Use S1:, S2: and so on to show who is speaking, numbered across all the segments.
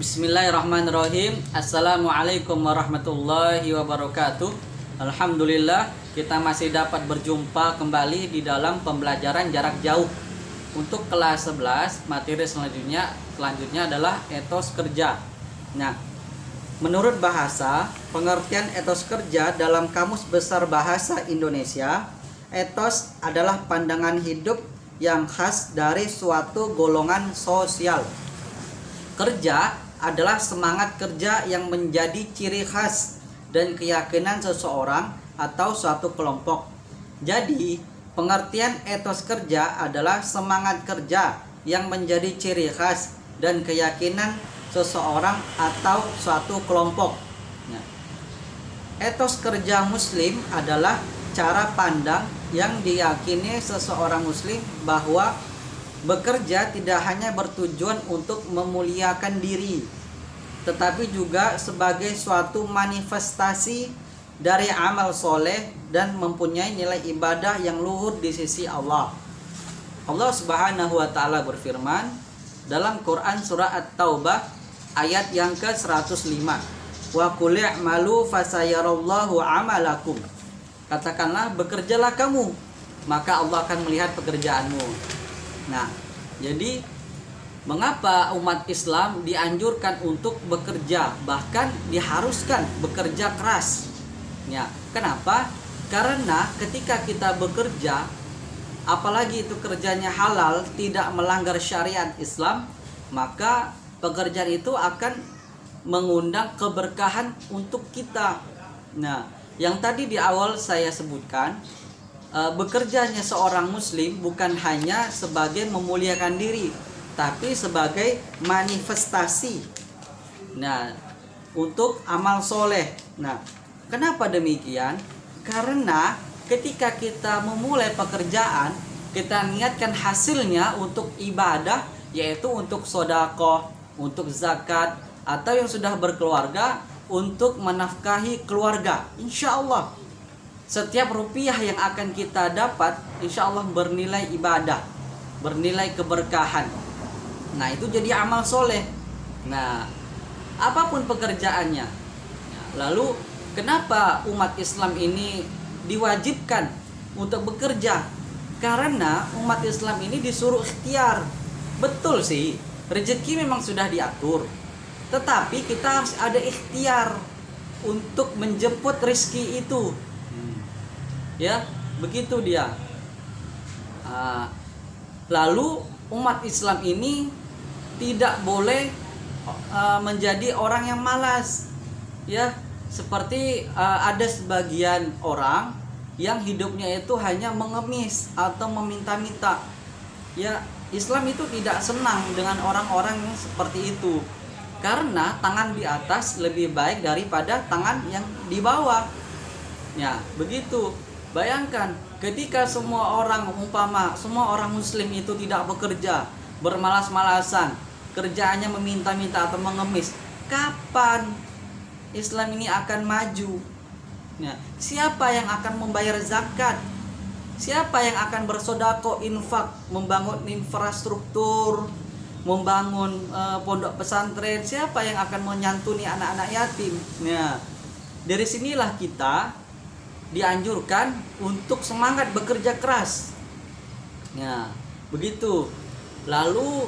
S1: Bismillahirrahmanirrahim. Assalamualaikum warahmatullahi wabarakatuh. Alhamdulillah, kita masih dapat berjumpa kembali di dalam pembelajaran jarak jauh. Untuk kelas 11, materi selanjutnya adalah etos kerja. Nah, menurut bahasa, pengertian etos kerja dalam Kamus Besar Bahasa Indonesia, etos adalah pandangan hidup yang khas dari suatu golongan sosial. Kerja adalah semangat kerja yang menjadi ciri khas dan keyakinan seseorang atau suatu kelompok. Jadi, pengertian etos kerja adalah semangat kerja yang menjadi ciri khas dan keyakinan seseorang atau suatu kelompok. Nah, etos kerja Muslim adalah cara pandang yang diyakini seseorang Muslim bahwa bekerja tidak hanya bertujuan untuk memuliakan diri, tetapi juga sebagai suatu manifestasi dari amal soleh dan mempunyai nilai ibadah yang luhur di sisi Allah. Allah Subhanahu wa Ta'ala berfirman dalam Quran surah At-Taubah ayat yang ke-105, wa qul i'malu fasayarallahu amalakum. Katakanlah, bekerjalah kamu, maka Allah akan melihat pekerjaanmu. Nah, jadi mengapa umat Islam dianjurkan untuk bekerja, bahkan diharuskan bekerja keras? Ya, kenapa? Karena ketika kita bekerja, apalagi itu kerjanya halal, tidak melanggar syariat Islam, maka pekerjaan itu akan mengundang keberkahan untuk kita. Nah, yang tadi di awal saya sebutkan, bekerjanya seorang muslim bukan hanya sebagai memuliakan diri, tapi sebagai manifestasi untuk amal soleh. Nah, kenapa demikian? Karena ketika kita memulai pekerjaan, kita niatkan hasilnya untuk ibadah, yaitu untuk sedekah, untuk zakat, atau yang sudah berkeluarga untuk menafkahi keluarga. Insya Allah setiap rupiah yang akan kita dapat, insya Allah bernilai ibadah, bernilai keberkahan. Nah, itu jadi amal soleh. Nah, apapun pekerjaannya. Lalu, kenapa umat Islam ini diwajibkan untuk bekerja? Karena umat Islam ini disuruh ikhtiar. Betul sih, rezeki memang sudah diatur. Tetapi kita harus ada ikhtiar untuk menjemput rezeki itu. Ya, begitu dia. Lalu umat Islam ini tidak boleh menjadi orang yang malas. Ya, seperti ada sebagian orang yang hidupnya itu hanya mengemis atau meminta-minta. Ya, Islam itu tidak senang dengan orang-orang yang seperti itu. Karena tangan di atas lebih baik daripada tangan yang di bawah. Ya, begitu. Bayangkan ketika semua orang muslim itu tidak bekerja, bermalas-malasan, kerjaannya meminta-minta atau mengemis, kapan Islam ini akan maju? Ya, siapa yang akan membayar zakat? Siapa yang akan bersedekah, infak, membangun infrastruktur, membangun pondok pesantren? Siapa yang akan menyantuni anak-anak yatim? Ya, dari sinilah kita dianjurkan untuk semangat bekerja keras. Ya, begitu. Lalu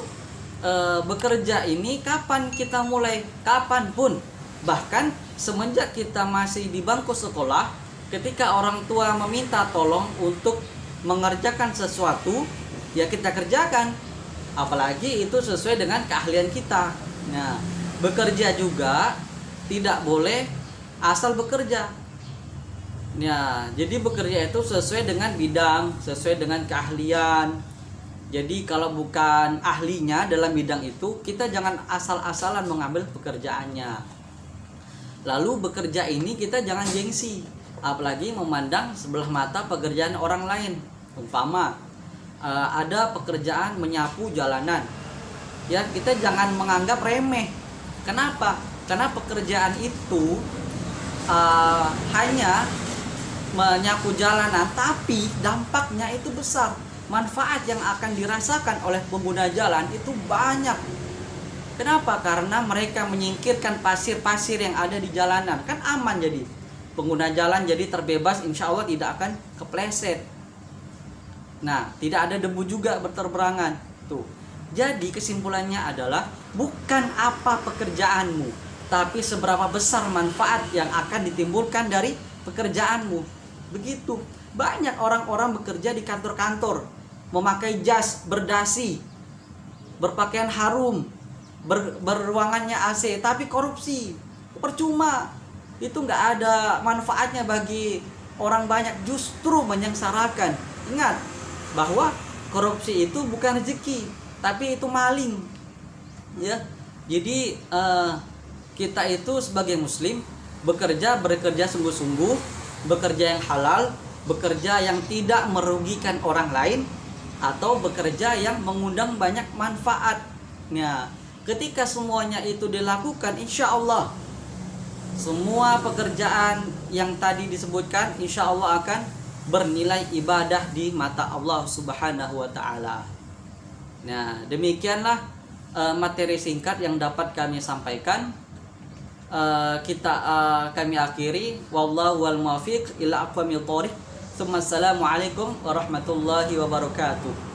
S1: bekerja ini kapan kita mulai? Kapanpun. Bahkan semenjak kita masih di bangku sekolah, ketika orang tua meminta tolong untuk mengerjakan sesuatu, ya kita kerjakan. Apalagi itu sesuai dengan keahlian kita. Nah, bekerja juga tidak boleh asal bekerja. Ya, jadi bekerja itu sesuai dengan bidang, sesuai dengan keahlian. Jadi kalau bukan ahlinya dalam bidang itu, kita jangan asal-asalan mengambil pekerjaannya. Lalu bekerja ini kita jangan gengsi, apalagi memandang sebelah mata pekerjaan orang lain. Umpama ada pekerjaan menyapu jalanan, ya kita jangan menganggap remeh. Kenapa? Karena pekerjaan itu hanya menyapu jalanan, tapi dampaknya itu besar. Manfaat yang akan dirasakan oleh pengguna jalan itu banyak. Kenapa? Karena mereka menyingkirkan pasir-pasir yang ada di jalanan. Kan aman jadi. Pengguna jalan jadi terbebas, insya Allah tidak akan kepleset. Nah, tidak ada debu juga berterbangan. Tuh. Jadi kesimpulannya adalah bukan apa pekerjaanmu, tapi seberapa besar manfaat yang akan ditimbulkan dari pekerjaanmu. Begitu. Banyak orang-orang bekerja di kantor-kantor, memakai jas, berdasi, berpakaian harum, berruangannya AC, tapi korupsi. Percuma. Itu nggak ada manfaatnya bagi orang banyak, justru menyengsarakan. Ingat bahwa korupsi itu bukan rezeki, tapi itu maling. Ya. Jadi kita itu sebagai muslim bekerja sungguh-sungguh, bekerja yang halal, bekerja yang tidak merugikan orang lain, atau bekerja yang mengundang banyak manfaat. Nah, ketika semuanya itu dilakukan, insya Allah semua pekerjaan yang tadi disebutkan insya Allah akan bernilai ibadah di mata Allah Subhanahu wa ta'ala. Nah, demikianlah materi singkat yang dapat kami sampaikan. Kami akhiri, wallahu wal muwaffiq ila aqwamit thoriq. Assalamualaikum warahmatullahi wabarakatuh.